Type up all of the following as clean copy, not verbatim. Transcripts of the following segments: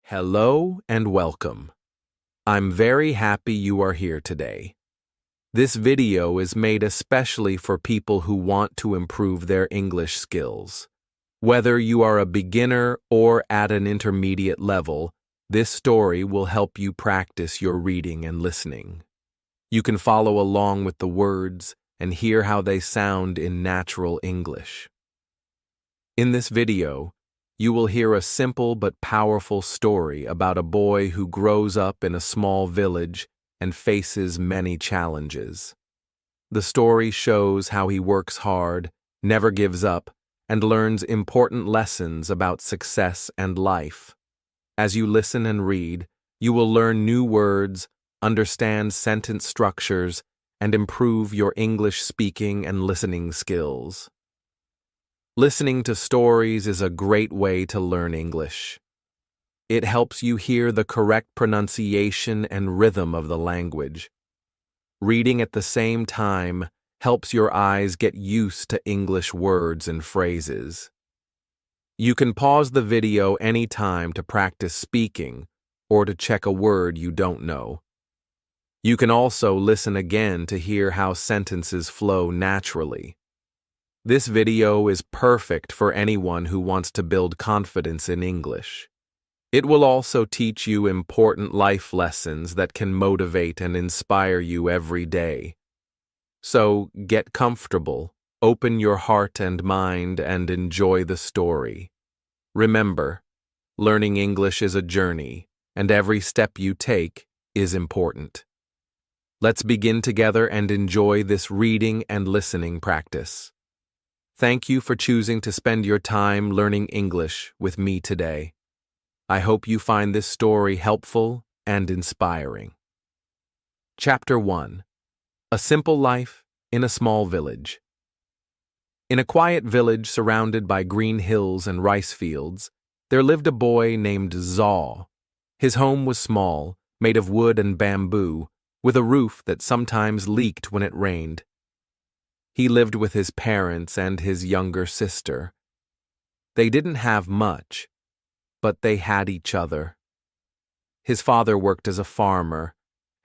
Hello and welcome. I'm very happy you are here today. This video is made especially for people who want to improve their English skills. Whether you are a beginner or at an intermediate level, this story will help you practice your reading and listening. You can follow along with the words and hear how they sound in natural English. In this video, you will hear a simple but powerful story about a boy who grows up in a small village and faces many challenges. The story shows how he works hard, never gives up, and learns important lessons about success and life. As you listen and read, you will learn new words, understand sentence structures, and improve your English speaking and listening skills. Listening to stories is a great way to learn English. It helps you hear the correct pronunciation and rhythm of the language. Reading at the same time helps your eyes get used to English words and phrases. You can pause the video anytime to practice speaking or to check a word you don't know. You can also listen again to hear how sentences flow naturally. This video is perfect for anyone who wants to build confidence in English. It will also teach you important life lessons that can motivate and inspire you every day. So get comfortable, open your heart and mind, and enjoy the story. Remember, learning English is a journey, and every step you take is important. Let's begin together and enjoy this reading and listening practice. Thank you for choosing to spend your time learning English with me today. I hope you find this story helpful and inspiring. Chapter 1. A Simple Life in a Small Village. In a quiet village surrounded by green hills and rice fields, there lived a boy named Zaw. His home was small, made of wood and bamboo, with a roof that sometimes leaked when it rained. He lived with his parents and his younger sister. They didn't have much, but they had each other. His father worked as a farmer,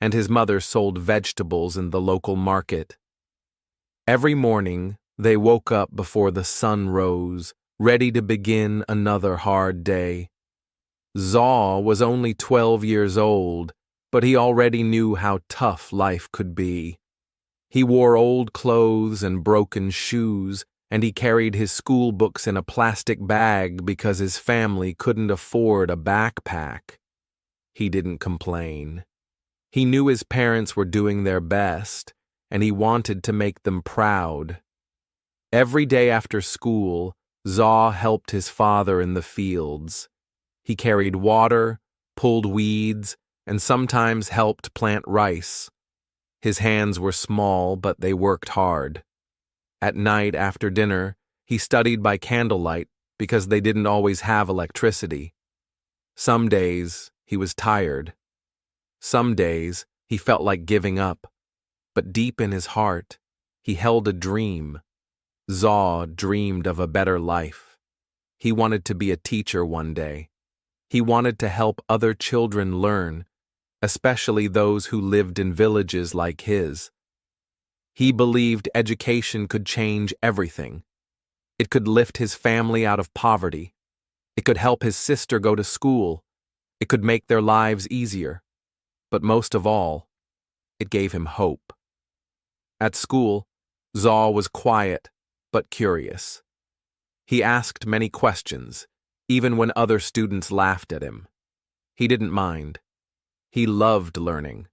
and his mother sold vegetables in the local market. Every morning, they woke up before the sun rose, ready to begin another hard day. Zaw was only 12 years old, but he already knew how tough life could be. He wore old clothes and broken shoes, and he carried his school books in a plastic bag because his family couldn't afford a backpack. He didn't complain. He knew his parents were doing their best, and he wanted to make them proud. Every day after school, Zaw helped his father in the fields. He carried water, pulled weeds, and sometimes helped plant rice. His hands were small, but they worked hard. At night after dinner, he studied by candlelight because they didn't always have electricity. Some days, he was tired. Some days, he felt like giving up. But deep in his heart, he held a dream. Zaw dreamed of a better life. He wanted to be a teacher one day. He wanted to help other children learn, especially those who lived in villages like his. He believed education could change everything. It could lift his family out of poverty. It could help his sister go to school. It could make their lives easier. But most of all, it gave him hope. At school, Zaw was quiet but curious. He asked many questions, even when other students laughed at him. He didn't mind. He loved learning.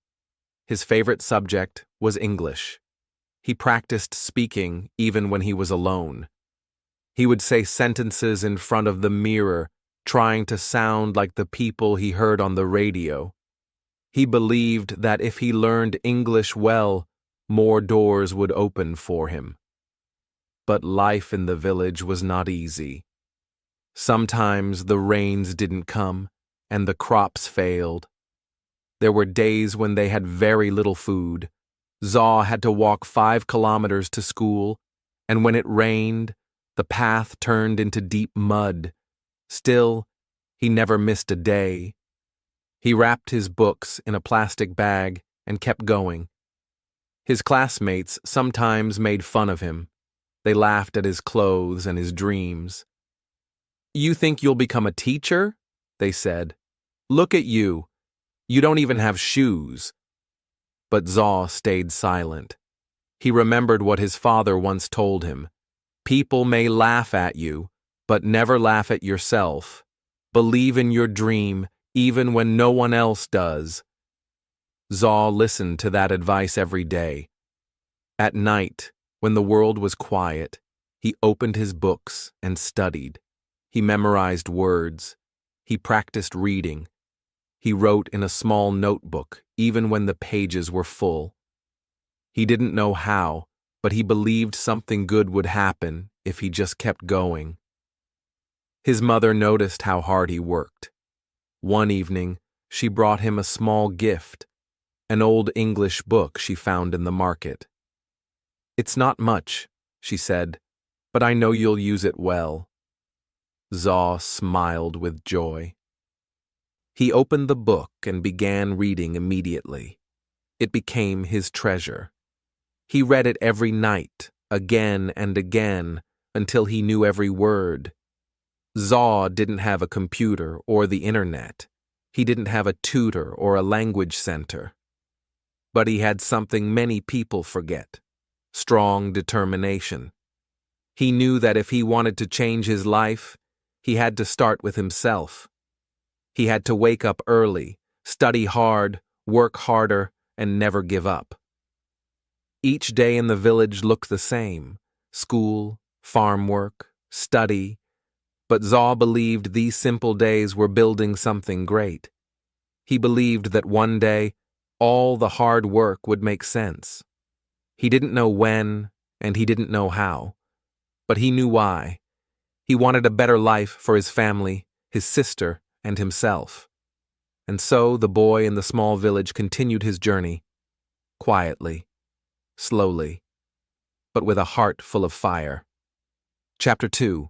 His favorite subject was English. He practiced speaking even when he was alone. He would say sentences in front of the mirror, trying to sound like the people he heard on the radio. He believed that if he learned English well, more doors would open for him. But life in the village was not easy. Sometimes the rains didn't come, and the crops failed. There were days when they had very little food. Zaw had to walk 5 kilometers to school, and when it rained, the path turned into deep mud. Still, he never missed a day, He wrapped his books in a plastic bag and kept going. His classmates sometimes made fun of him. They laughed at his clothes and his dreams. "You think you'll become a teacher?" they said. "Look at you. You don't even have shoes." But Zaw stayed silent. He remembered what his father once told him. "People may laugh at you, but never laugh at yourself. Believe in your dream, even when no one else does." Zaw listened to that advice every day. At night, when the world was quiet, he opened his books and studied. He memorized words. He practiced reading. He wrote in a small notebook, even when the pages were full. He didn't know how, but he believed something good would happen if he just kept going. His mother noticed how hard he worked. One evening, she brought him a small gift, an old English book she found in the market. "It's not much," she said, "but I know you'll use it well." Zaw smiled with joy. He opened the book and began reading immediately. It became his treasure. He read it every night, again and again, until he knew every word. Zaw didn't have a computer or the internet. He didn't have a tutor or a language center. But he had something many people forget: strong determination. He knew that if he wanted to change his life, he had to start with himself. He had to wake up early, study hard, work harder, and never give up. Each day in the village looked the same: school, farm work, study. But Zaw believed these simple days were building something great. He believed that one day, all the hard work would make sense. He didn't know when, and he didn't know how, but he knew why. He wanted a better life for his family, his sister, and himself. And so the boy in the small village continued his journey, quietly, slowly, but with a heart full of fire. Chapter 2.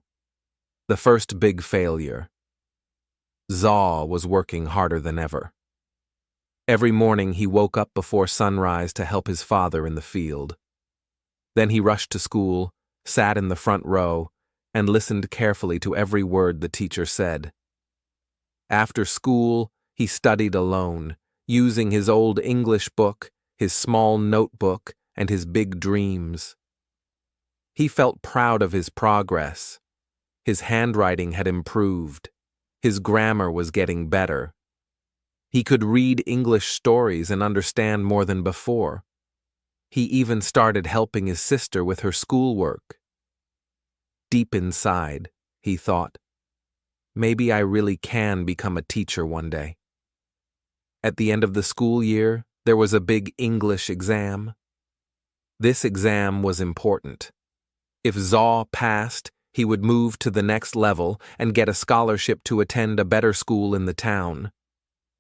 The First Big Failure. Zaw was working harder than ever. Every morning he woke up before sunrise to help his father in the field. Then he rushed to school, sat in the front row, and listened carefully to every word the teacher said. After school, he studied alone, using his old English book, his small notebook, and his big dreams. He felt proud of his progress. His handwriting had improved. His grammar was getting better. He could read English stories and understand more than before. He even started helping his sister with her schoolwork. Deep inside, he thought, maybe I really can become a teacher one day. At the end of the school year, there was a big English exam. This exam was important. If Zaw passed, he would move to the next level and get a scholarship to attend a better school in the town.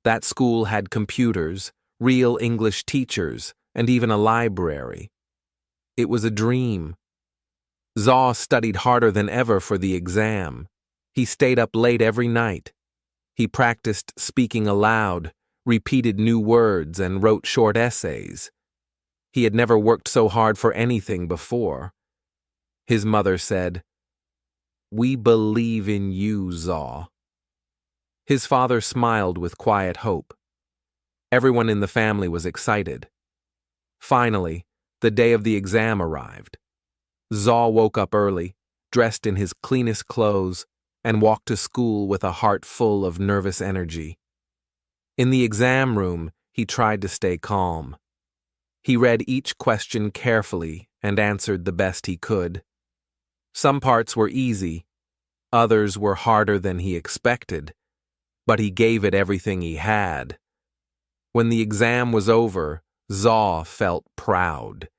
That school had computers, real English teachers, and even a library. It was a dream. Zaw studied harder than ever for the exam. He stayed up late every night. He practiced speaking aloud, repeated new words, and wrote short essays. He had never worked so hard for anything before. His mother said, "We believe in you, Zaw." His father smiled with quiet hope. Everyone in the family was excited. Finally, the day of the exam arrived. Zaw woke up early, dressed in his cleanest clothes, and walked to school with a heart full of nervous energy. In the exam room, he tried to stay calm. He read each question carefully and answered the best he could. Some parts were easy, others were harder than he expected, but he gave it everything he had. When the exam was over, Zaw felt proud.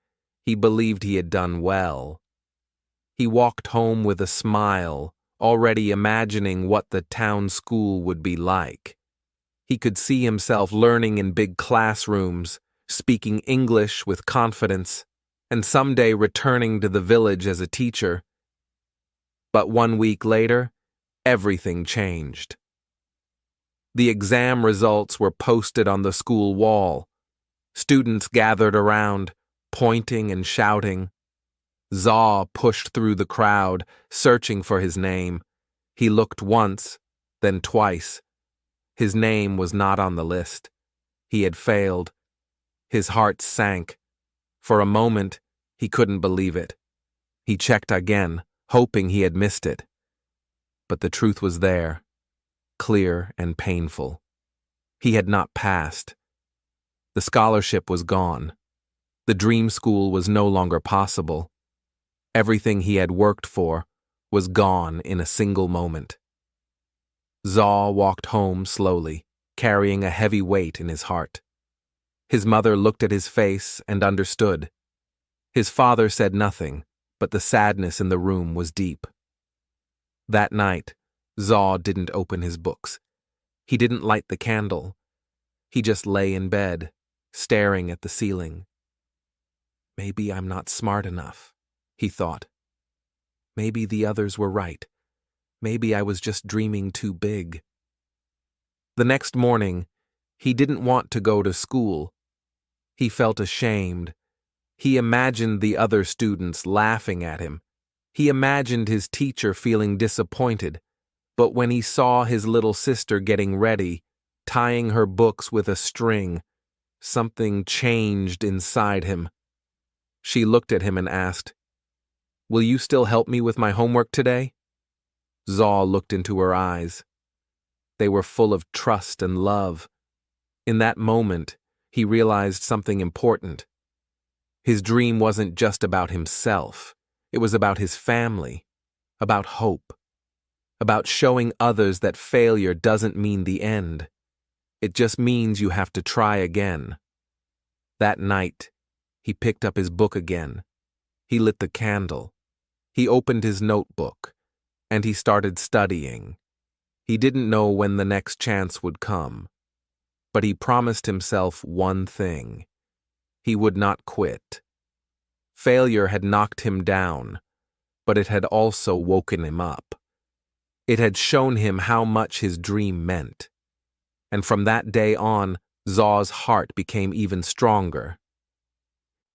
He believed he had done well. He walked home with a smile, already imagining what the town school would be like. He could see himself learning in big classrooms, speaking English with confidence, and someday returning to the village as a teacher. But 1 week later, everything changed. The exam results were posted on the school wall. Students gathered around, pointing and shouting. Zaw pushed through the crowd, searching for his name. He looked once, then twice. His name was not on the list. He had failed. His heart sank. For a moment, he couldn't believe it. He checked again, hoping he had missed it. But the truth was there, clear and painful. He had not passed. The scholarship was gone. The dream school was no longer possible. Everything he had worked for was gone in a single moment. Zaw walked home slowly, carrying a heavy weight in his heart. His mother looked at his face and understood. His father said nothing, but the sadness in the room was deep. That night, Zaw didn't open his books. He didn't light the candle. He just lay in bed, staring at the ceiling. Maybe I'm not smart enough, he thought. Maybe the others were right. Maybe I was just dreaming too big. The next morning, he didn't want to go to school. He felt ashamed. He imagined the other students laughing at him. He imagined his teacher feeling disappointed. But when he saw his little sister getting ready, tying her books with a string, something changed inside him. She looked at him and asked, "Will you still help me with my homework today?" Zaw looked into her eyes. They were full of trust and love. In that moment, he realized something important. His dream wasn't just about himself. It was about his family, about hope, about showing others that failure doesn't mean the end. It just means you have to try again. That night, he picked up his book again. He lit the candle. He opened his notebook, and he started studying. He didn't know when the next chance would come, but he promised himself one thing. He would not quit. Failure had knocked him down, but it had also woken him up. It had shown him how much his dream meant. And from that day on, Zaw's heart became even stronger.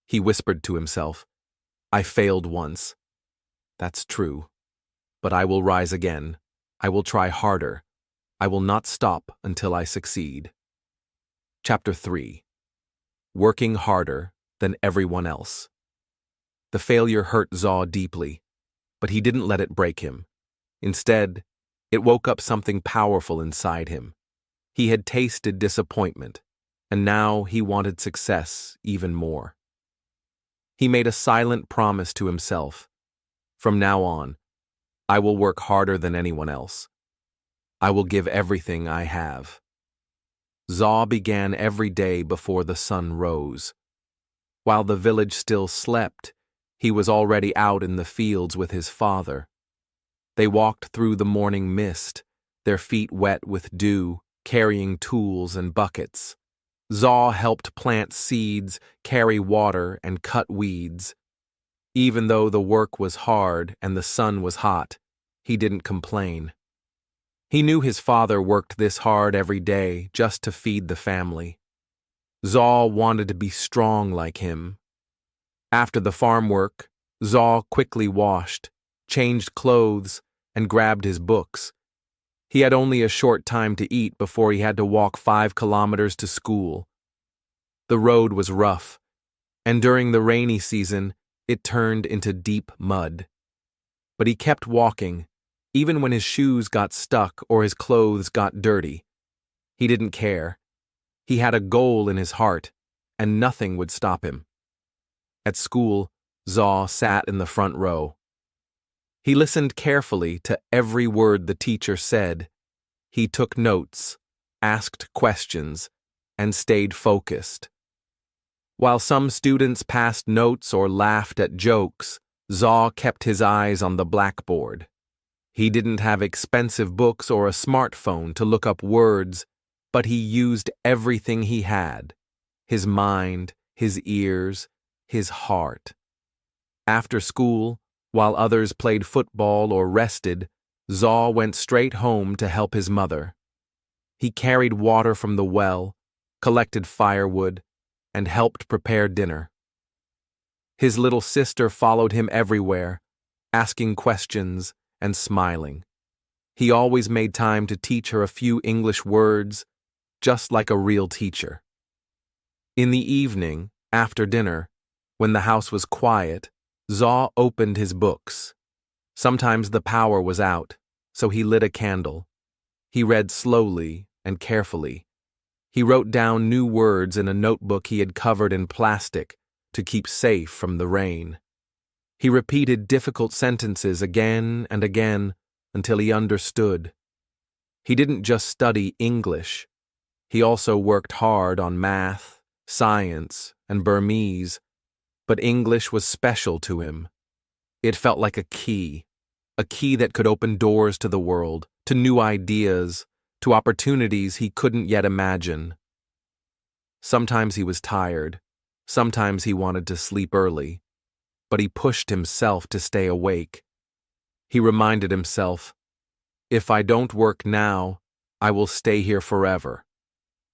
He whispered to himself, "I failed once. That's true. But I will rise again. I will try harder. I will not stop until I succeed." Chapter 3. Working harder than everyone else. The failure hurt Zaw deeply, but he didn't let it break him. Instead, it woke up something powerful inside him. He had tasted disappointment, and now he wanted success even more. He made a silent promise to himself. From now on, I will work harder than anyone else. I will give everything I have. Zaw began every day before the sun rose. While the village still slept, he was already out in the fields with his father. They walked through the morning mist, their feet wet with dew, carrying tools and buckets. Zaw helped plant seeds, carry water, and cut weeds. Even though the work was hard and the sun was hot, he didn't complain. He knew his father worked this hard every day just to feed the family. Zaw wanted to be strong like him. After the farm work, Zaw quickly washed, changed clothes, and grabbed his books. He had only a short time to eat before he had to walk 5 kilometers to school. The road was rough, and during the rainy season, it turned into deep mud. But he kept walking, even when his shoes got stuck or his clothes got dirty. He didn't care. He had a goal in his heart, and nothing would stop him. At school, Zaw sat in the front row. He listened carefully to every word the teacher said. He took notes, asked questions, and stayed focused. While some students passed notes or laughed at jokes, Zaw kept his eyes on the blackboard. He didn't have expensive books or a smartphone to look up words, but he used everything he had: his mind, his ears, his heart. After school, while others played football or rested, Zaw went straight home to help his mother. He carried water from the well, collected firewood, and helped prepare dinner. His little sister followed him everywhere, asking questions and smiling. He always made time to teach her a few English words, just like a real teacher. In the evening, after dinner, when the house was quiet, Zaw opened his books. Sometimes the power was out, so he lit a candle. He read slowly and carefully. He wrote down new words in a notebook he had covered in plastic to keep safe from the rain. He repeated difficult sentences again and again until he understood. He didn't just study English. He also worked hard on math, science, and Burmese, but English was special to him. It felt like a key that could open doors to the world, to new ideas, to opportunities he couldn't yet imagine. Sometimes he was tired, sometimes he wanted to sleep early, but he pushed himself to stay awake. He reminded himself, "If I don't work now, I will stay here forever.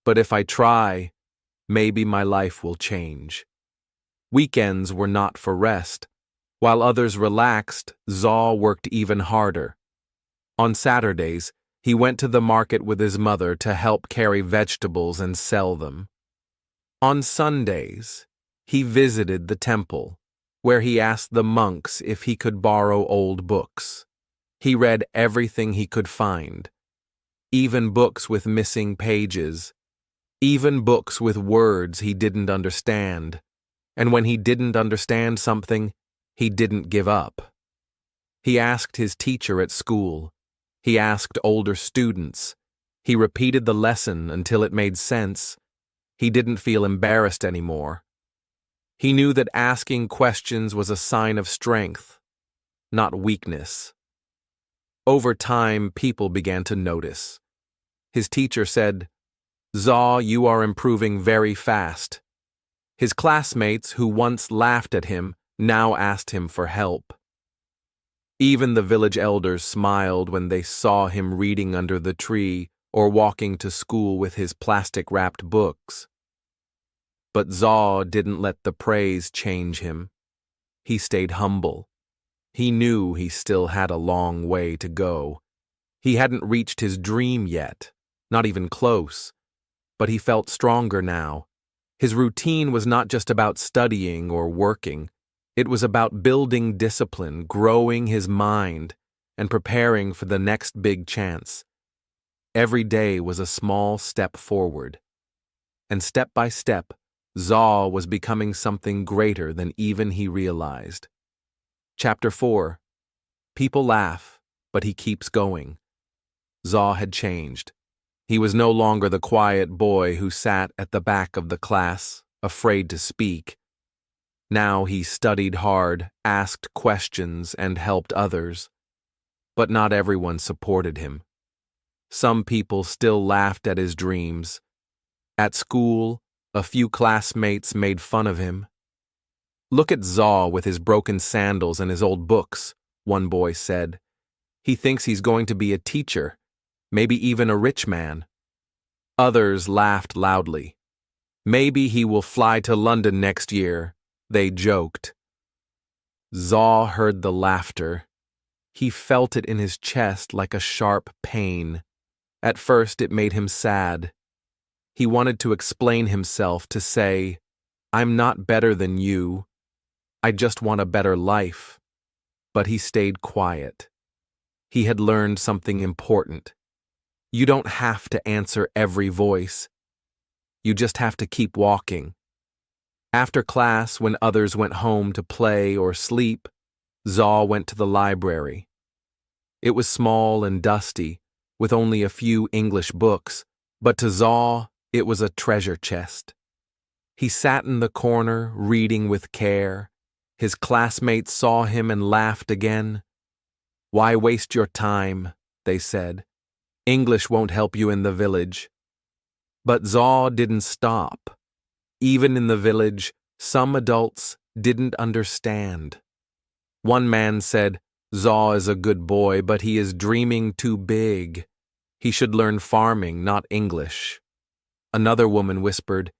But if I try, maybe my life will change." Weekends were not for rest. While others relaxed, Zaw worked even harder. On Saturdays, he went to the market with his mother to help carry vegetables and sell them. On Sundays, he visited the temple, where he asked the monks if he could borrow old books. He read everything he could find, even books with missing pages, even books with words he didn't understand. And when he didn't understand something, he didn't give up. He asked his teacher at school. He asked older students. He repeated the lesson until it made sense. He didn't feel embarrassed anymore. He knew that asking questions was a sign of strength, not weakness. Over time, people began to notice. His teacher said, "Zaw, you are improving very fast." His classmates, who once laughed at him, now asked him for help. Even the village elders smiled when they saw him reading under the tree or walking to school with his plastic-wrapped books. But Zaw didn't let the praise change him. He stayed humble. He knew he still had a long way to go. He hadn't reached his dream yet, not even close, but he felt stronger now. His routine was not just about studying or working. It was about building discipline, growing his mind, and preparing for the next big chance. Every day was a small step forward. And step by step, Zaw was becoming something greater than even he realized. Chapter 4. People laugh, but he keeps going. Zaw had changed. He was no longer the quiet boy who sat at the back of the class, afraid to speak. Now he studied hard, asked questions, and helped others. But not everyone supported him. Some people still laughed at his dreams. At school, a few classmates made fun of him. "Look at Zaw with his broken sandals and his old books," one boy said. "He thinks he's going to be a teacher, maybe even a rich man." Others laughed loudly. "Maybe he will fly to London next year," they joked. Zaw heard the laughter. He felt it in his chest like a sharp pain. At first it made him sad. He wanted to explain himself, to say, "I'm not better than you. I just want a better life." But he stayed quiet. He had learned something important. You don't have to answer every voice. You just have to keep walking. After class, when others went home to play or sleep, Zaw went to the library. It was small and dusty, with only a few English books, but to Zaw, it was a treasure chest. He sat in the corner, reading with care. His classmates saw him and laughed again. "Why waste your time?" they said. "English won't help you in the village." But Zaw didn't stop. Even in the village, some adults didn't understand. One man said, "Zaw is a good boy, but he is dreaming too big." He should learn farming, not English. Another woman whispered,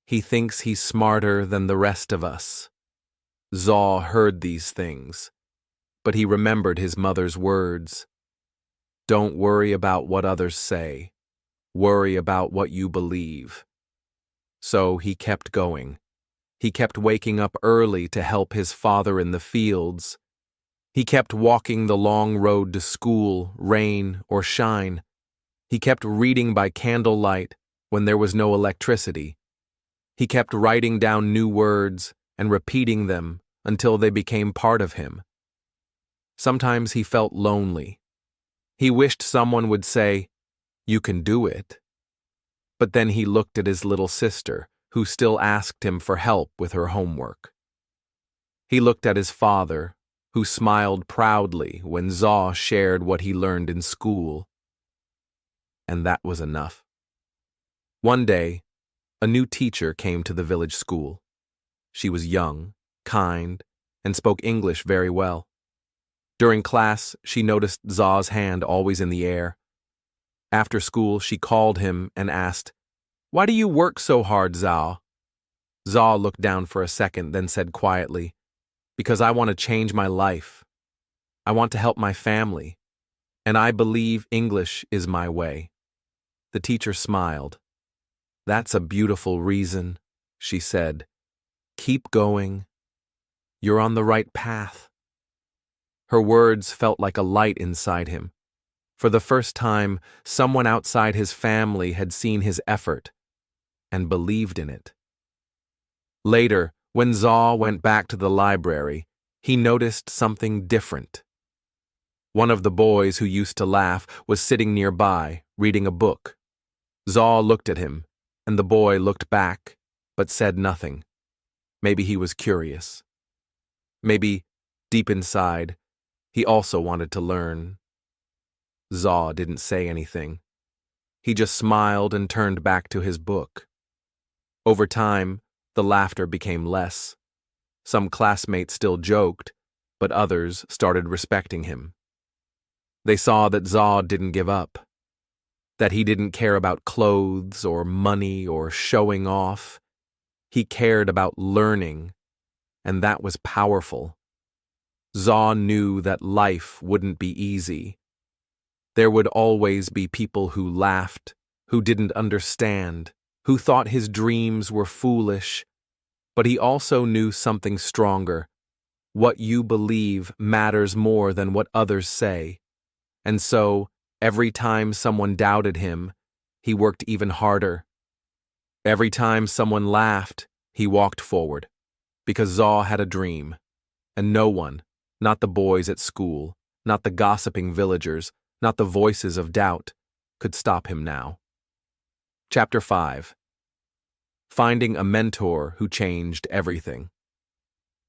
"He thinks he's smarter than the rest of us." Zaw heard these things, but he remembered his mother's words. Don't worry about what others say. Worry about what you believe. So he kept going. He kept waking up early to help his father in the fields. He kept walking the long road to school, rain or shine. He kept reading by candlelight when there was no electricity. He kept writing down new words and repeating them until they became part of him. Sometimes he felt lonely. He wished someone would say, "You can do it." But then he looked at his little sister, who still asked him for help with her homework. He looked at his father, who smiled proudly when Zaw shared what he learned in school. And that was enough. One day, a new teacher came to the village school. She was young, kind, and spoke English very well. During class, she noticed Zaw's hand always in the air. After school, she called him and asked, "Why do you work so hard, Zaw?" Zaw looked down for a second, then said quietly, "Because I want to change my life. I want to help my family, and I believe English is my way." The teacher smiled. "That's a beautiful reason," she said. "Keep going. You're on the right path." Her words felt like a light inside him. For the first time, someone outside his family had seen his effort and believed in it. Later, when Zaw went back to the library, he noticed something different. One of the boys who used to laugh was sitting nearby, reading a book. Zaw looked at him, and the boy looked back, but said nothing. Maybe he was curious. Maybe, deep inside, he also wanted to learn. Zaw didn't say anything. He just smiled and turned back to his book. Over time, the laughter became less. Some classmates still joked, but others started respecting him. They saw that Zaw didn't give up, that he didn't care about clothes or money or showing off. He cared about learning, and that was powerful. Zaw knew that life wouldn't be easy. There would always be people who laughed, who didn't understand, who thought his dreams were foolish. But he also knew something stronger. What you believe matters more than what others say. And so, every time someone doubted him, he worked even harder. Every time someone laughed, he walked forward, because Zaw had a dream, and no one, not the boys at school, not the gossiping villagers, not the voices of doubt, could stop him now. Chapter 5. Finding a mentor who changed everything.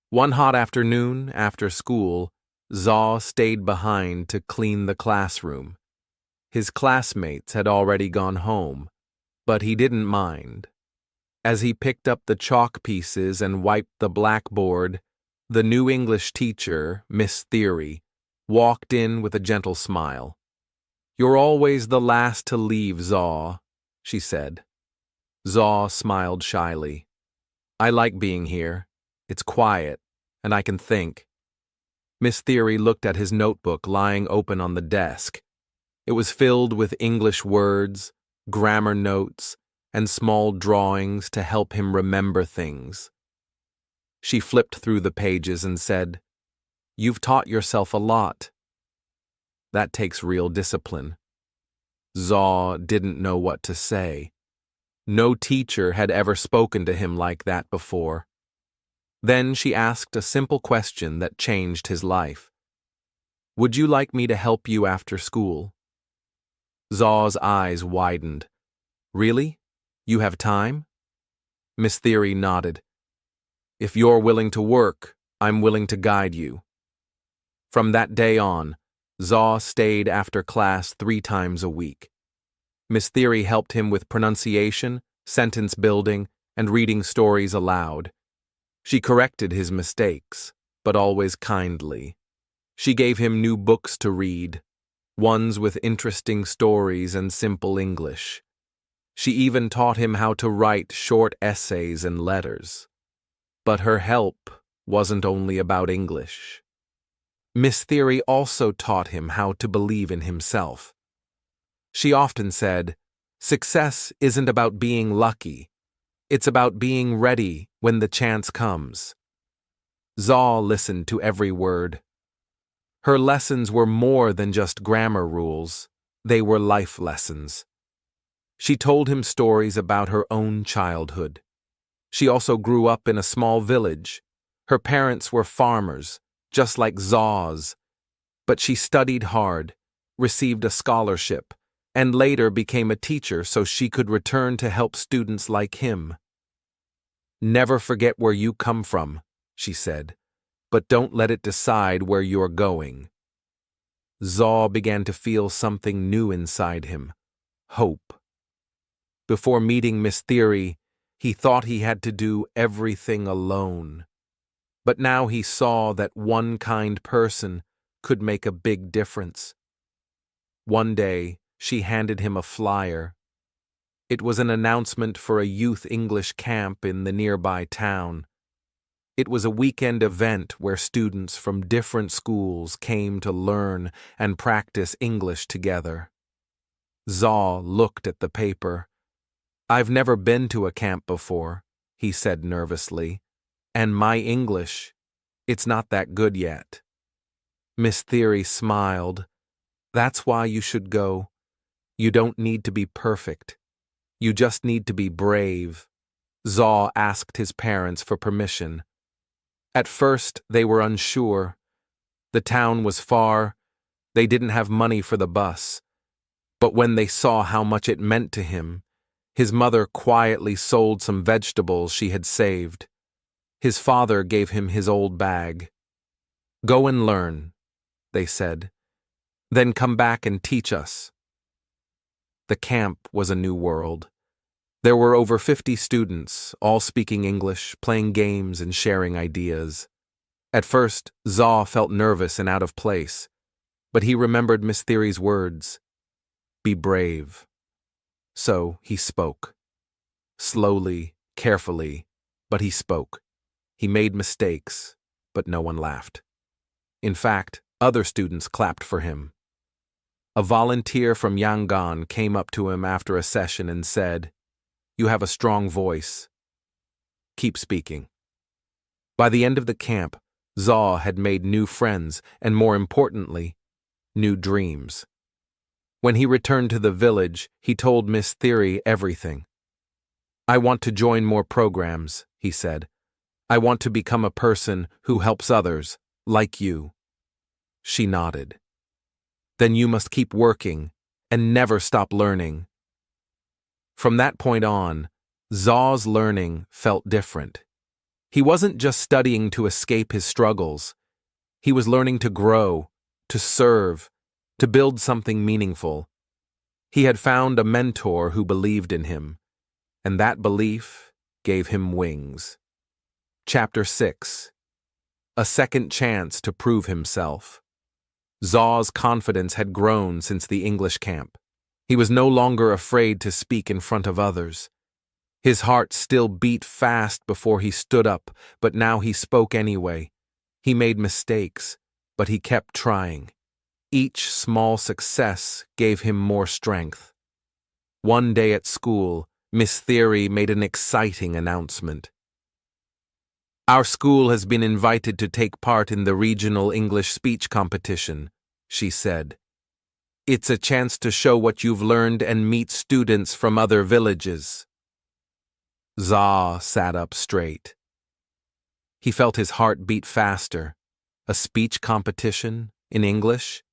One hot afternoon after school, Zaw stayed behind to clean the classroom. His classmates had already gone home, but he didn't mind. As he picked up the chalk pieces and wiped the blackboard, the new English teacher, Miss Theory, walked in with a gentle smile. "You're always the last to leave, Zaw," she said. Zaw smiled shyly. "I like being here. It's quiet, and I can think." Miss Theory looked at his notebook lying open on the desk. It was filled with English words, grammar notes, and small drawings to help him remember things. She flipped through the pages and said, "You've taught yourself a lot." "That takes real discipline." Zaw didn't know what to say. No teacher had ever spoken to him like that before. Then she asked a simple question that changed his life. "Would you like me to help you after school?" Zaw's eyes widened. "Really? You have time?" Miss Theory nodded. "If you're willing to work, I'm willing to guide you." From that day on, Zaw stayed after class 3 times a week. Miss Theory helped him with pronunciation, sentence building, and reading stories aloud. She corrected his mistakes, but always kindly. She gave him new books to read, ones with interesting stories and simple English. She even taught him how to write short essays and letters. But her help wasn't only about English. Miss Theory also taught him how to believe in himself. She often said, "Success isn't about being lucky. It's about being ready when the chance comes." Zaw listened to every word. Her lessons were more than just grammar rules. They were life lessons. She told him stories about her own childhood. She also grew up in a small village. Her parents were farmers, just like Zaw's. But she studied hard, received a scholarship, and later became a teacher so she could return to help students like him. "Never forget where you come from," she said, "but don't let it decide where you're going." Zaw began to feel something new inside him: hope. Before meeting Miss Theory, he thought he had to do everything alone. But now he saw that one kind person could make a big difference. One day, she handed him a flyer. It was an announcement for a youth English camp in the nearby town. It was a weekend event where students from different schools came to learn and practice English together. Zaw looked at the paper. "I've never been to a camp before," he said nervously, "and my English, it's not that good yet." Miss Theory smiled. "That's why you should go. You don't need to be perfect. You just need to be brave." Zaw asked his parents for permission. At first, they were unsure. The town was far. They didn't have money for the bus. But when they saw how much it meant to him, his mother quietly sold some vegetables she had saved. His father gave him his old bag. "Go and learn," they said. "Then come back and teach us." The camp was a new world. There were over 50 students, all speaking English, playing games and sharing ideas. At first, Zaw felt nervous and out of place, but he remembered Miss Theory's words: "Be brave." So he spoke. Slowly, carefully, but he spoke. He made mistakes, but no one laughed. In fact, other students clapped for him. A volunteer from Yangon came up to him after a session and said, "You have a strong voice. Keep speaking." By the end of the camp, Zaw had made new friends and, more importantly, new dreams. When he returned to the village, he told Miss Theory everything. "I want to join more programs," he said. "I want to become a person who helps others, like you." She nodded. "Then you must keep working and never stop learning." From that point on, Zaw's learning felt different. He wasn't just studying to escape his struggles. He was learning to grow, to serve, to build something meaningful. He had found a mentor who believed in him, and that belief gave him wings. Chapter 6. A second chance to prove himself. Zaw's confidence had grown since the English camp. He was no longer afraid to speak in front of others. His heart still beat fast before he stood up, but now he spoke anyway. He made mistakes, but he kept trying. Each small success gave him more strength. One day at school, Miss Theory made an exciting announcement. "Our school has been invited to take part in the regional English speech competition," she said. "It's a chance to show what you've learned and meet students from other villages." Zaw sat up straight. He felt his heart beat faster. A speech competition in English?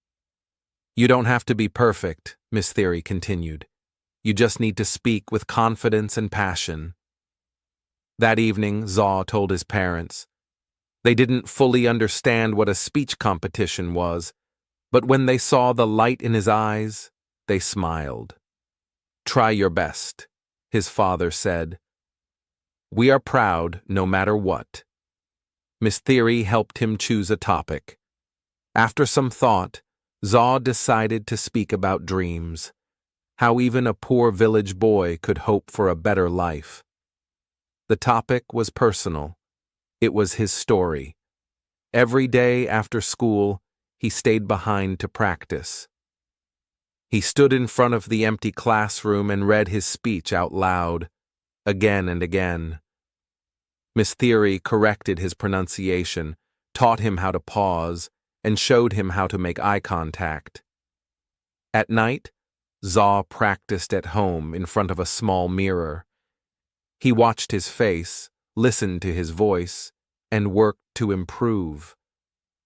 "You don't have to be perfect," Miss Theory continued. "You just need to speak with confidence and passion." That evening, Zaw told his parents. They didn't fully understand what a speech competition was, but when they saw the light in his eyes, they smiled. "Try your best," his father said. "We are proud no matter what." Miss Theory helped him choose a topic. After some thought, Zaw decided to speak about dreams, how even a poor village boy could hope for a better life. The topic was personal. It was his story. Every day after school, he stayed behind to practice. He stood in front of the empty classroom and read his speech out loud, again and again. Miss Theory corrected his pronunciation, taught him how to pause, and showed him how to make eye contact. At night, Zaw practiced at home in front of a small mirror. He watched his face, listened to his voice, and worked to improve.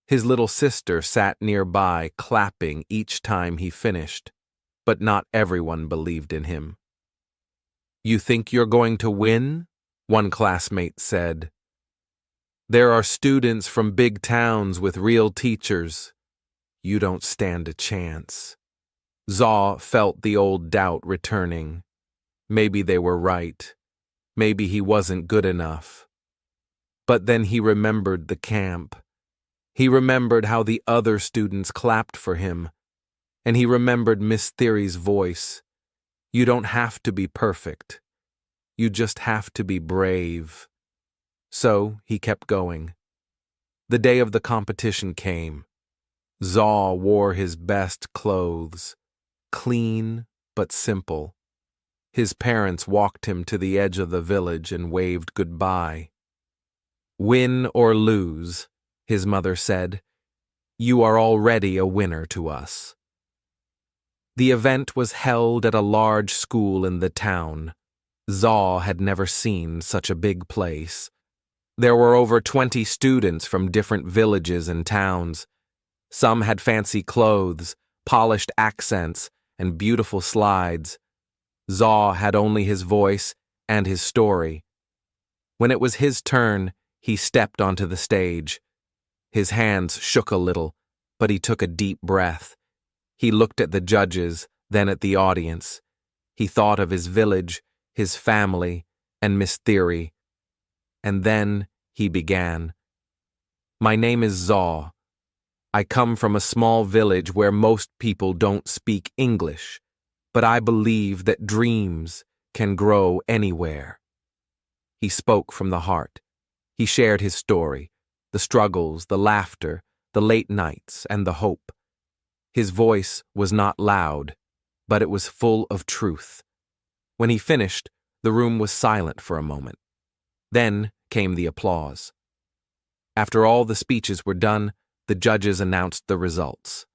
His little sister sat nearby, clapping each time he finished, but not everyone believed in him. "You think you're going to win?" one classmate said. "There are students from big towns with real teachers. You don't stand a chance." Zaw felt the old doubt returning. Maybe they were right. Maybe he wasn't good enough. But then he remembered the camp. He remembered how the other students clapped for him. And he remembered Miss Theory's voice. "You don't have to be perfect. You just have to be brave." So he kept going. The day of the competition came. Zaw wore his best clothes, clean but simple. His parents walked him to the edge of the village and waved goodbye. "Win or lose," his mother said, "you are already a winner to us." The event was held at a large school in the town. Zaw had never seen such a big place. There were over 20 students from different villages and towns. Some had fancy clothes, polished accents, and beautiful slides. Zaw had only his voice and his story. When it was his turn, he stepped onto the stage. His hands shook a little, but he took a deep breath. He looked at the judges, then at the audience. He thought of his village, his family, and Miss Theory. And then he began. "My name is Zaw. I come from a small village where most people don't speak English, but I believe that dreams can grow anywhere." He spoke from the heart. He shared his story, the struggles, the laughter, the late nights, and the hope. His voice was not loud, but it was full of truth. When he finished, the room was silent for a moment. Then came the applause. After all the speeches were done, the judges announced the results.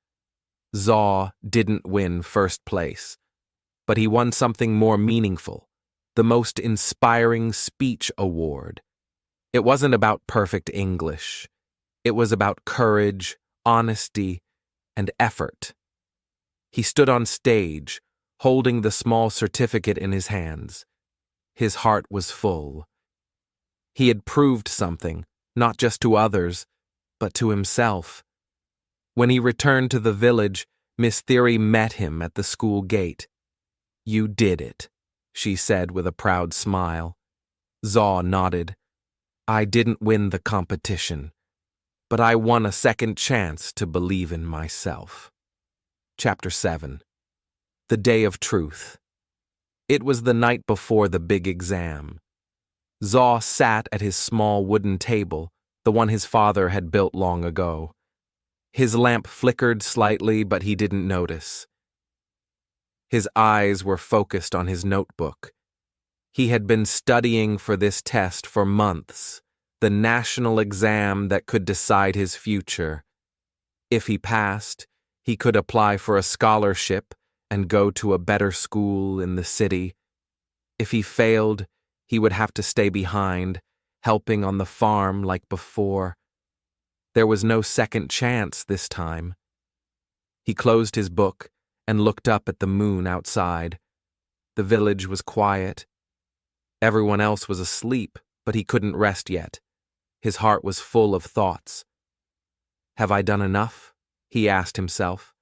Zaw didn't win first place, but he won something more meaningful, the most inspiring speech award. It wasn't about perfect English. It was about courage, honesty, and effort. He stood on stage, holding the small certificate in his hands. His heart was full. He had proved something, not just to others, but to himself. When he returned to the village, Miss Theory met him at the school gate. "You did it," she said with a proud smile. Zaw nodded. "I didn't win the competition, but I won a second chance to believe in myself." Chapter 7. The Day of Truth. It was the night before the big exam. Zaw sat at his small wooden table, the one his father had built long ago. His lamp flickered slightly, but he didn't notice. His eyes were focused on his notebook. He had been studying for this test for months, the national exam that could decide his future. If he passed, he could apply for a scholarship and go to a better school in the city. If he failed, he would have to stay behind, helping on the farm like before. There was no second chance this time. He closed his book and looked up at the moon outside. The village was quiet. Everyone else was asleep, but he couldn't rest yet. His heart was full of thoughts. "Have I done enough?" he asked himself.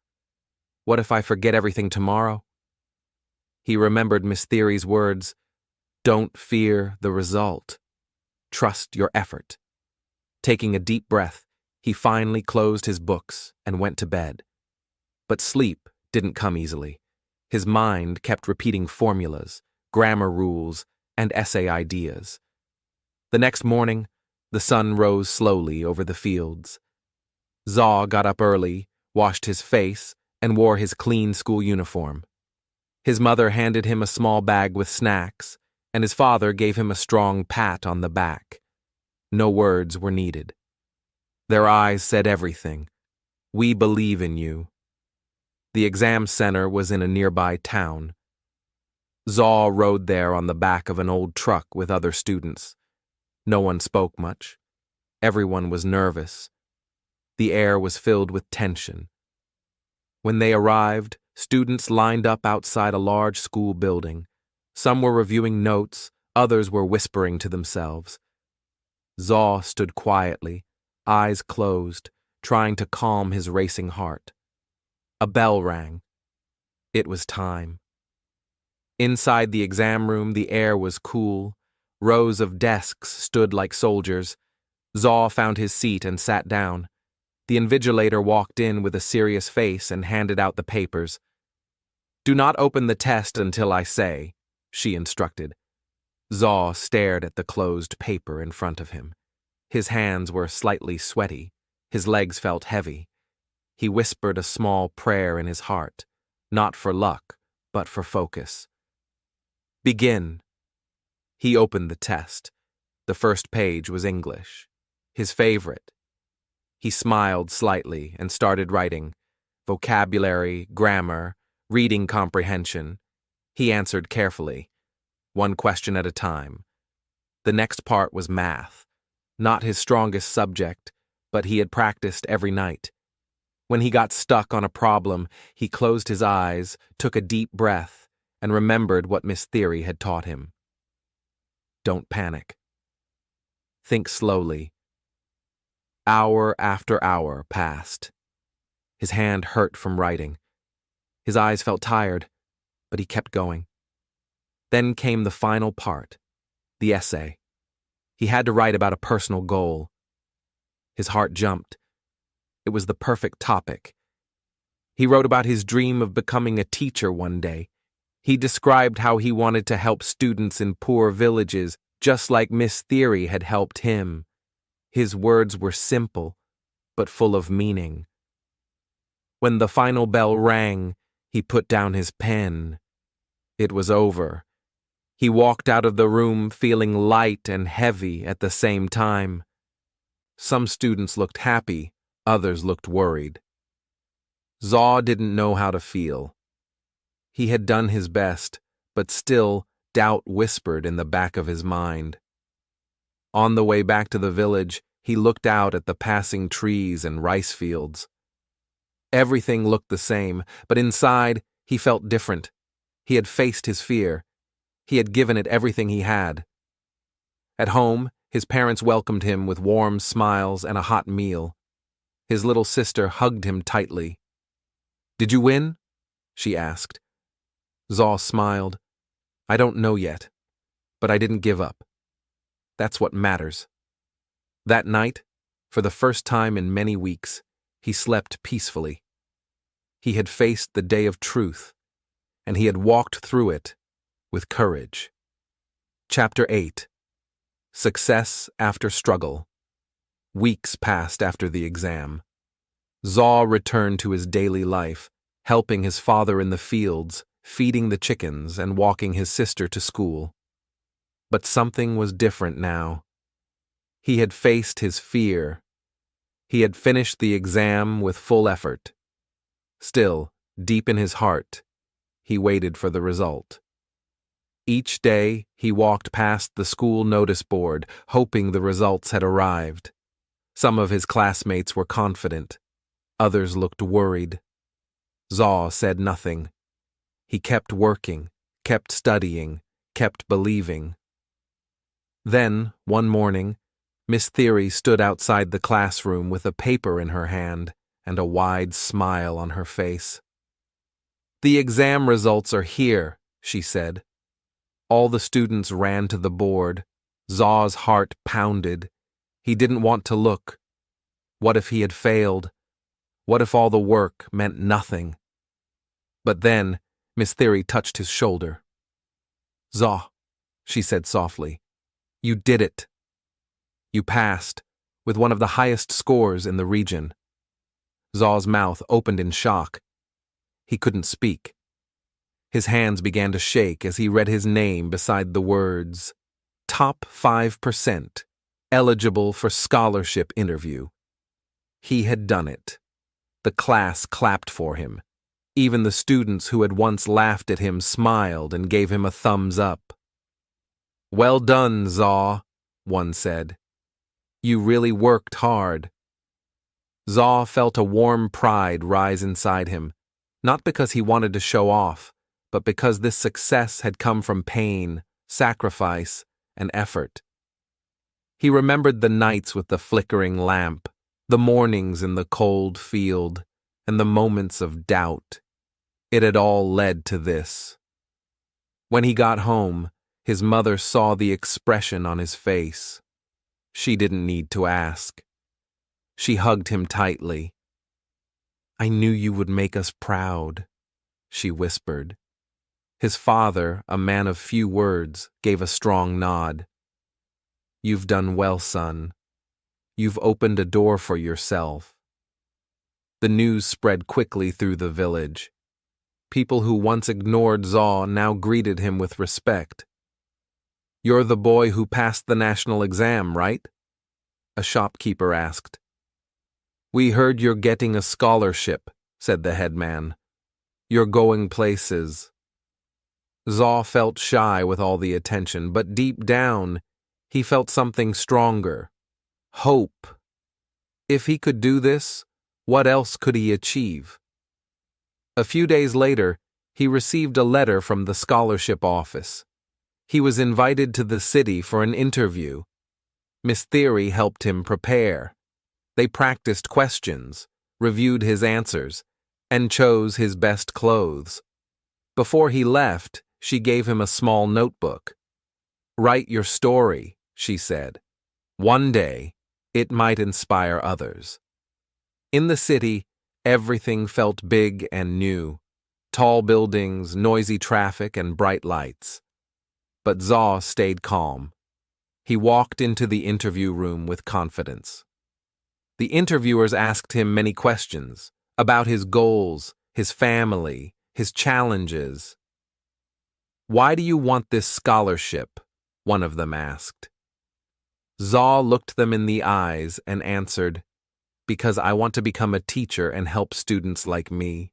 "What if I forget everything tomorrow?" He remembered Miss Theory's words, "Don't fear the result. Trust your effort." Taking a deep breath, he finally closed his books and went to bed. But sleep didn't come easily. His mind kept repeating formulas, grammar rules, and essay ideas. The next morning, the sun rose slowly over the fields. Zaw got up early, washed his face, and wore his clean school uniform. His mother handed him a small bag with snacks, and his father gave him a strong pat on the back. No words were needed. Their eyes said everything. "We believe in you." The exam center was in a nearby town. Zaw rode there on the back of an old truck with other students. No one spoke much. Everyone was nervous. The air was filled with tension. When they arrived, students lined up outside a large school building. Some were reviewing notes, others were whispering to themselves. Zaw stood quietly, eyes closed, trying to calm his racing heart. A bell rang. It was time. Inside the exam room, the air was cool. Rows of desks stood like soldiers. Zaw found his seat and sat down. The invigilator walked in with a serious face and handed out the papers. "Do not open the test until I say," she instructed. Zaw stared at the closed paper in front of him. His hands were slightly sweaty. His legs felt heavy. He whispered a small prayer in his heart, not for luck, but for focus. "Begin." He opened the test. The first page was English, his favorite. He smiled slightly and started writing. Vocabulary, grammar, reading comprehension. He answered carefully, one question at a time. The next part was math. Not his strongest subject, but he had practiced every night. When he got stuck on a problem, he closed his eyes, took a deep breath, and remembered what Miss Theory had taught him. Don't panic. Think slowly. Hour after hour passed. His hand hurt from writing. His eyes felt tired, but he kept going. Then came the final part, the essay. He had to write about a personal goal. His heart jumped. It was the perfect topic. He wrote about his dream of becoming a teacher one day. He described how he wanted to help students in poor villages, just like Miss Theory had helped him. His words were simple, but full of meaning. When the final bell rang, he put down his pen. It was over. He walked out of the room feeling light and heavy at the same time. Some students looked happy, others looked worried. Zaw didn't know how to feel. He had done his best, but still doubt whispered in the back of his mind. On the way back to the village, he looked out at the passing trees and rice fields. Everything looked the same, but inside, he felt different. He had faced his fear. He had given it everything he had. At home, his parents welcomed him with warm smiles and a hot meal. His little sister hugged him tightly. "Did you win?" she asked. Zaw smiled. "I don't know yet, but I didn't give up. That's what matters." That night, for the first time in many weeks, he slept peacefully. He had faced the day of truth, and he had walked through it with courage. Chapter 8. Success After Struggle. Weeks passed after the exam. Zaw returned to his daily life, helping his father in the fields, feeding the chickens, and walking his sister to school. But something was different now. He had faced his fear. He had finished the exam with full effort. Still, deep in his heart, he waited for the result. Each day, he walked past the school notice board, hoping the results had arrived. Some of his classmates were confident. Others looked worried. Zaw said nothing. He kept working, kept studying, kept believing. Then, one morning, Miss Theory stood outside the classroom with a paper in her hand and a wide smile on her face. "The exam results are here," she said. All the students ran to the board. Zaw's heart pounded. He didn't want to look. What if he had failed? What if all the work meant nothing? But then, Miss Theory touched his shoulder. "Zaw," she said softly, "you did it. You passed, with one of the highest scores in the region." Zaw's mouth opened in shock. He couldn't speak. His hands began to shake as he read his name beside the words, "Top 5%, eligible for scholarship interview." He had done it. The class clapped for him. Even the students who had once laughed at him smiled and gave him a thumbs up. "Well done, Zaw," one said. "You really worked hard." Zaw felt a warm pride rise inside him, not because he wanted to show off, but because this success had come from pain, sacrifice, and effort. He remembered the nights with the flickering lamp, the mornings in the cold field, and the moments of doubt. It had all led to this. When he got home, his mother saw the expression on his face. She didn't need to ask. She hugged him tightly. "I knew you would make us proud," she whispered. His father, a man of few words, gave a strong nod. "You've done well, son. You've opened a door for yourself." The news spread quickly through the village. People who once ignored Zaw now greeted him with respect. "You're the boy who passed the national exam, right?" a shopkeeper asked. "We heard you're getting a scholarship," said the headman. "You're going places." Zaw felt shy with all the attention, but deep down, he felt something stronger. Hope. If he could do this, what else could he achieve? A few days later, he received a letter from the scholarship office. He was invited to the city for an interview. Miss Theory helped him prepare. They practiced questions, reviewed his answers, and chose his best clothes. Before he left, she gave him a small notebook. "Write your story," she said. "One day, it might inspire others." In the city, everything felt big and new. Tall buildings, noisy traffic, and bright lights. But Zaw stayed calm. He walked into the interview room with confidence. The interviewers asked him many questions about his goals, his family, his challenges. "Why do you want this scholarship?" one of them asked. Zaw looked them in the eyes and answered, "Because I want to become a teacher and help students like me.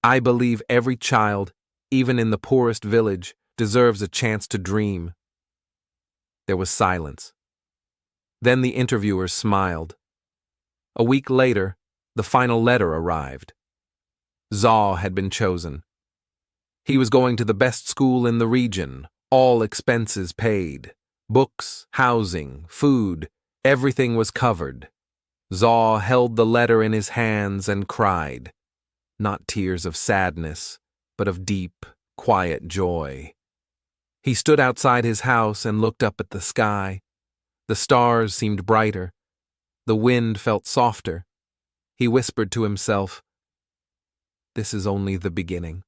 I believe every child, even in the poorest village, deserves a chance to dream." There was silence. Then the interviewers smiled. A week later, the final letter arrived. Zaw had been chosen. He was going to the best school in the region, all expenses paid. Books, housing, food, everything was covered. Zaw held the letter in his hands and cried. Not tears of sadness, but of deep, quiet joy. He stood outside his house and looked up at the sky. The stars seemed brighter. The wind felt softer. He whispered to himself, "This is only the beginning."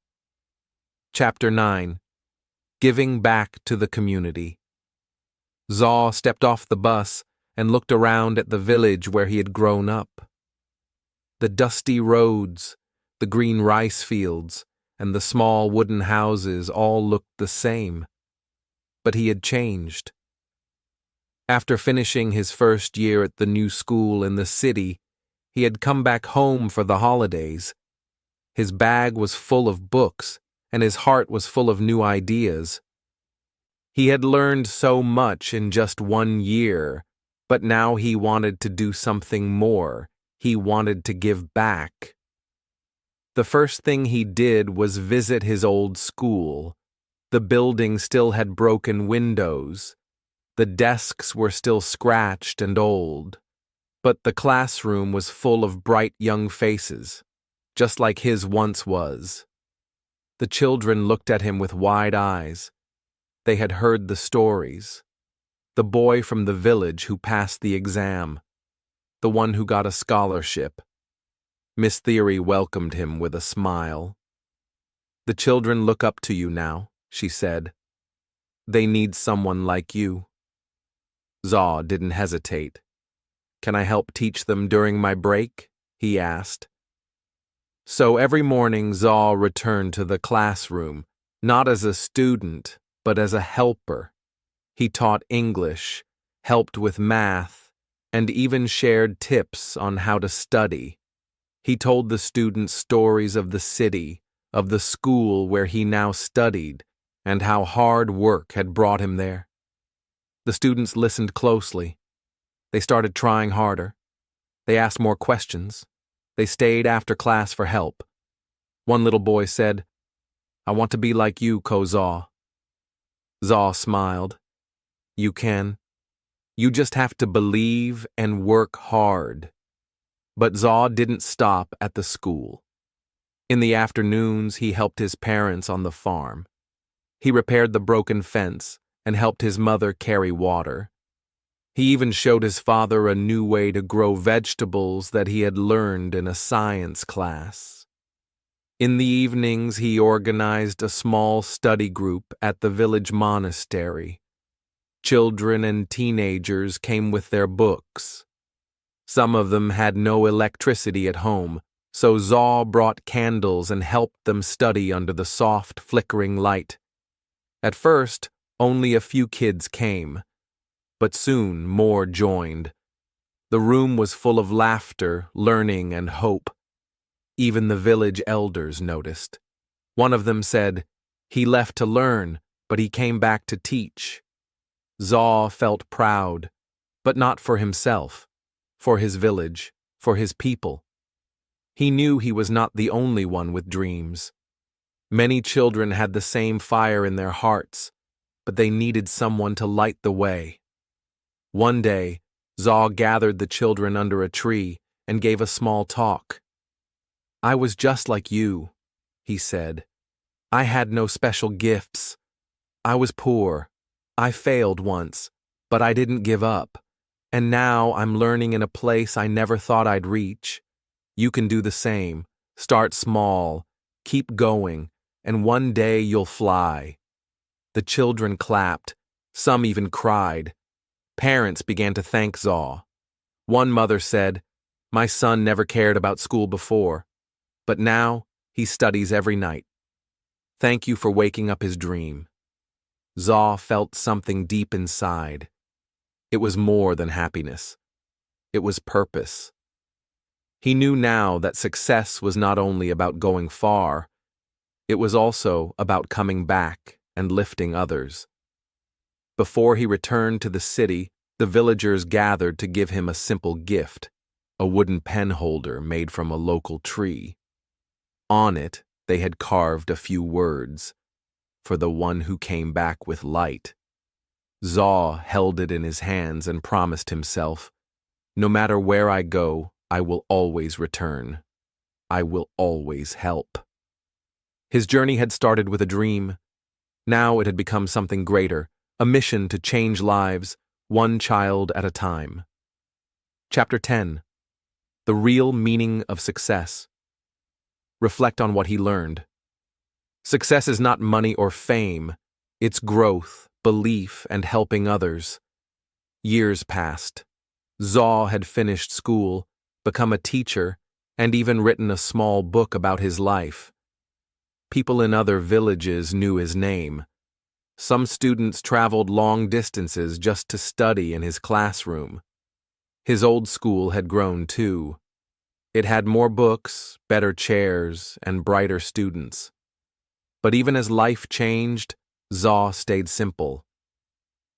Chapter 9. Giving Back to the Community. Zaw stepped off the bus and looked around at the village where he had grown up. The dusty roads, the green rice fields, and the small wooden houses all looked the same. But he had changed. After finishing his first year at the new school in the city, he had come back home for the holidays. His bag was full of books, and his heart was full of new ideas. He had learned so much in just 1 year, but now he wanted to do something more. He wanted to give back. The first thing he did was visit his old school. The building still had broken windows. The desks were still scratched and old. But the classroom was full of bright young faces, just like his once was. The children looked at him with wide eyes. They had heard the stories. The boy from the village who passed the exam. The one who got a scholarship. Miss Theory welcomed him with a smile. "The children look up to you now," she said. "They need someone like you." Zaw didn't hesitate. "Can I help teach them during my break?" he asked. So every morning Zaw returned to the classroom, not as a student, but as a helper. He taught English, helped with math, and even shared tips on how to study. He told the students stories of the city, of the school where he now studied, and how hard work had brought him there. The students listened closely. They started trying harder. They asked more questions. They stayed after class for help. One little boy said, "I want to be like you, Ko Zaw." Zaw smiled. "You can. You just have to believe and work hard." But Zaw didn't stop at the school. In the afternoons, he helped his parents on the farm. He repaired the broken fence and helped his mother carry water. He even showed his father a new way to grow vegetables that he had learned in a science class. In the evenings, he organized a small study group at the village monastery. Children and teenagers came with their books. Some of them had no electricity at home, so Zaw brought candles and helped them study under the soft, flickering light. At first, only a few kids came, but soon more joined. The room was full of laughter, learning, and hope. Even the village elders noticed. One of them said, "He left to learn, but he came back to teach." Zaw felt proud, but not for himself, for his village, for his people. He knew he was not the only one with dreams. Many children had the same fire in their hearts, but they needed someone to light the way. One day, Zaw gathered the children under a tree and gave a small talk. "I was just like you," he said. "I had no special gifts. I was poor. I failed once, but I didn't give up. And now I'm learning in a place I never thought I'd reach. You can do the same. Start small, keep going, and one day you'll fly." The children clapped. Some even cried. Parents began to thank Zaw. One mother said, "My son never cared about school before, but now he studies every night. Thank you for waking up his dream." Zaw felt something deep inside. It was more than happiness. It was purpose. He knew now that success was not only about going far, it was also about coming back and lifting others. Before he returned to the city, the villagers gathered to give him a simple gift, a wooden pen holder made from a local tree. On it, they had carved a few words, "For the one who came back with light." Zaw held it in his hands and promised himself, "No matter where I go, I will always return. I will always help." His journey had started with a dream. Now it had become something greater, a mission to change lives, one child at a time. Chapter 10. The Real Meaning of Success. Reflect on what he learned. Success is not money or fame. It's growth, belief, and helping others. Years passed. Zaw had finished school, become a teacher, and even written a small book about his life. People in other villages knew his name. Some students traveled long distances just to study in his classroom. His old school had grown too. It had more books, better chairs, and brighter students. But even as life changed, Zaw stayed simple.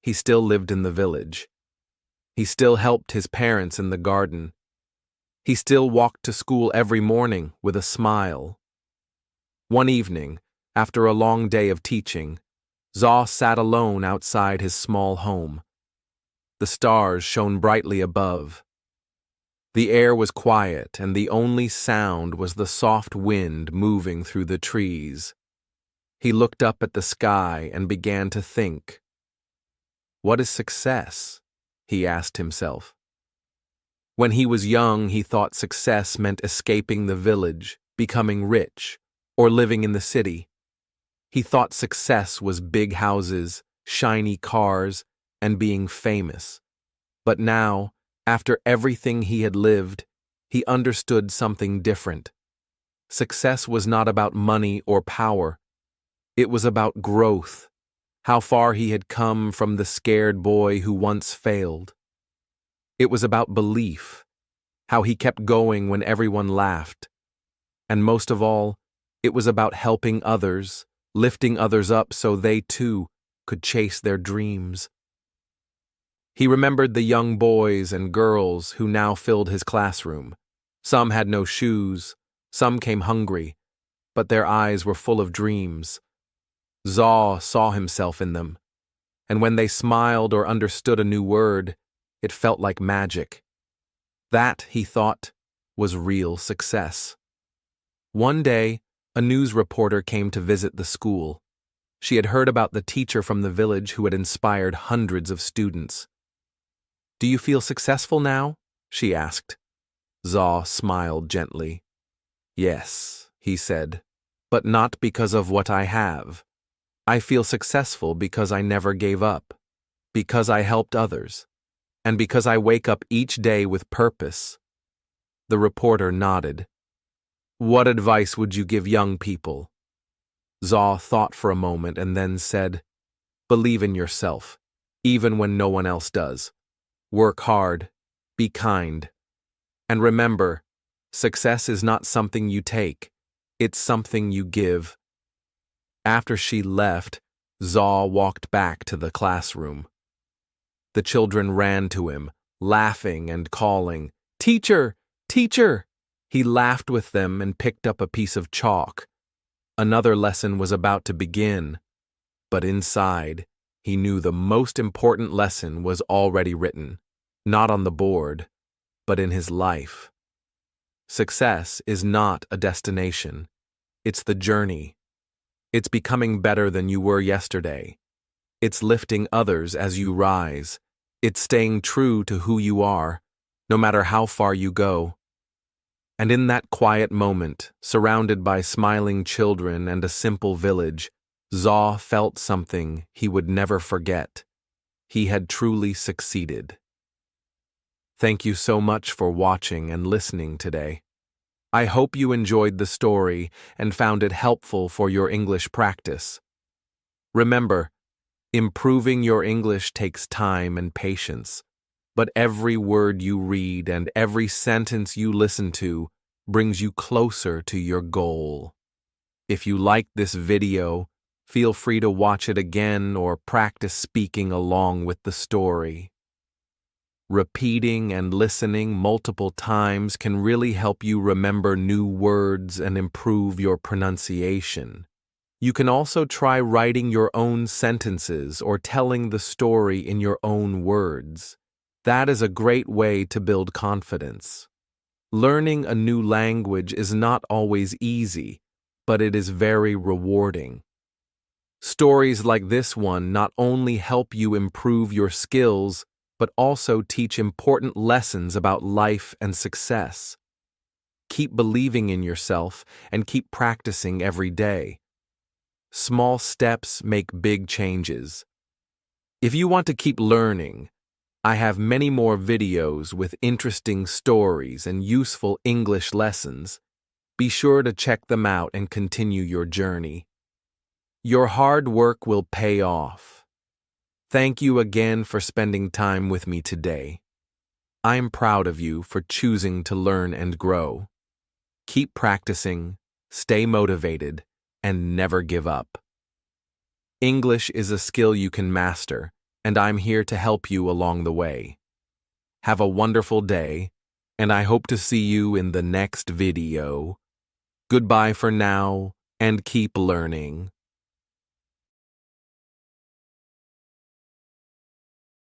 He still lived in the village. He still helped his parents in the garden. He still walked to school every morning with a smile. One evening, after a long day of teaching, Zaw sat alone outside his small home. The stars shone brightly above. The air was quiet, and the only sound was the soft wind moving through the trees. He looked up at the sky and began to think. What is success? He asked himself. When he was young, he thought success meant escaping the village, becoming rich, or living in the city. He thought success was big houses, shiny cars, and being famous. But now, after everything he had lived, he understood something different. Success was not about money or power. It was about growth, how far he had come from the scared boy who once failed. It was about belief, how he kept going when everyone laughed. And most of all, it was about helping others, lifting others up so they too could chase their dreams. He remembered the young boys and girls who now filled his classroom. Some had no shoes, some came hungry, but their eyes were full of dreams. Zaw saw himself in them, and when they smiled or understood a new word, it felt like magic. That, he thought, was real success. One day, a news reporter came to visit the school. She had heard about the teacher from the village who had inspired hundreds of students. "Do you feel successful now?" she asked. Zaw smiled gently. "Yes," he said, "but not because of what I have. I feel successful because I never gave up, because I helped others, and because I wake up each day with purpose." The reporter nodded. "What advice would you give young people?" Zaw thought for a moment and then said, "Believe in yourself, even when no one else does. Work hard, be kind, and remember, success is not something you take, it's something you give." After she left, Zaw walked back to the classroom. The children ran to him, laughing and calling, "Teacher! Teacher!" He laughed with them and picked up a piece of chalk. Another lesson was about to begin, but inside, he knew the most important lesson was already written, not on the board, but in his life. Success is not a destination. It's the journey. It's becoming better than you were yesterday. It's lifting others as you rise. It's staying true to who you are, no matter how far you go. And in that quiet moment, surrounded by smiling children and a simple village, Zaw felt something he would never forget. He had truly succeeded. Thank you so much for watching and listening today. I hope you enjoyed the story and found it helpful for your English practice. Remember, improving your English takes time and patience, but every word you read and every sentence you listen to brings you closer to your goal. If you liked this video, feel free to watch it again or practice speaking along with the story. Repeating and listening multiple times can really help you remember new words and improve your pronunciation. You can also try writing your own sentences or telling the story in your own words. That is a great way to build confidence. Learning a new language is not always easy, but it is very rewarding. Stories like this one not only help you improve your skills, but also teach important lessons about life and success. Keep believing in yourself and keep practicing every day. Small steps make big changes. If you want to keep learning, I have many more videos with interesting stories and useful English lessons. Be sure to check them out and continue your journey. Your hard work will pay off. Thank you again for spending time with me today. I'm proud of you for choosing to learn and grow. Keep practicing, stay motivated, and never give up. English is a skill you can master, and I'm here to help you along the way. Have a wonderful day, and I hope to see you in the next video. Goodbye for now, and keep learning.